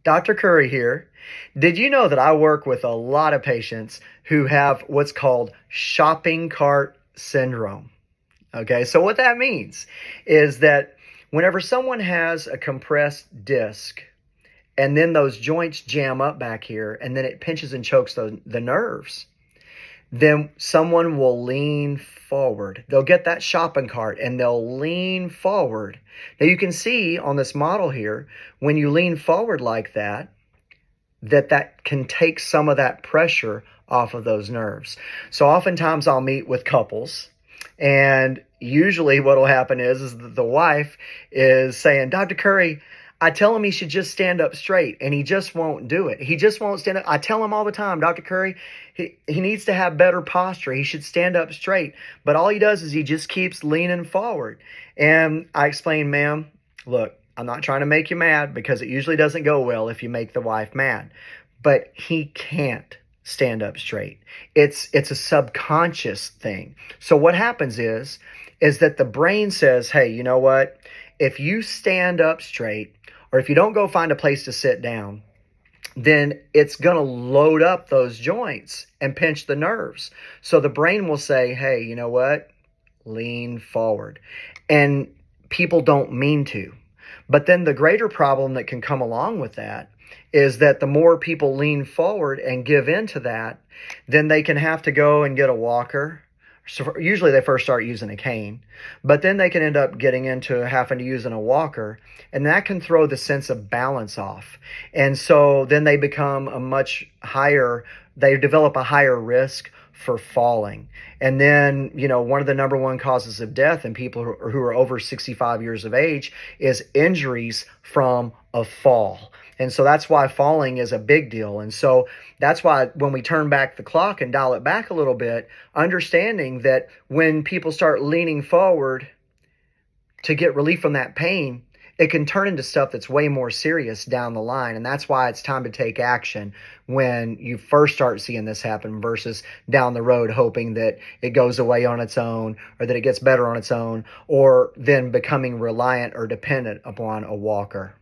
Dr. Currie here. Did you know that I work with a lot of patients who have what's called shopping cart syndrome? Okay, so what that means is that whenever someone has a compressed disc and then those joints jam up back here and then it pinches and chokes the nerves, then someone will lean forward. They'll get that shopping cart and they'll lean forward. Now you can see on this model here, when you lean forward like that, that can take some of that pressure off of those nerves. So oftentimes I'll meet with couples, and usually what will happen is that the wife is saying, Dr. Currie, I tell him he should just stand up straight, and he just won't do it. He just won't stand up. I tell him all the time, Dr. Currie, he needs to have better posture. He should stand up straight. But all he does is he just keeps leaning forward. And I explain, ma'am, look, I'm not trying to make you mad because it usually doesn't go well if you make the wife mad. But he can't stand up straight. It's a subconscious thing. So what happens is that the brain says, hey, you know what? If you stand up straight, or if you don't go find a place to sit down, then it's going to load up those joints and pinch the nerves. So the brain will say, hey, you know what? Lean forward. And people don't mean to. But then the greater problem that can come along with that is that the more people lean forward and give into that, then they can have to go and get a walker. So usually they first start using a cane, but then they can end up getting into having to using a walker, and that can throw the sense of balance off. And so then they become they develop a higher risk for falling. And then, one of the number one causes of death in people who are over 65 years of age is injuries from a fall. And so that's why falling is a big deal. And so that's why when we turn back the clock and dial it back a little bit, understanding that when people start leaning forward to get relief from that pain, it can turn into stuff that's way more serious down the line. And that's why it's time to take action when you first start seeing this happen versus down the road hoping that it goes away on its own or that it gets better on its own, or then becoming reliant or dependent upon a walker.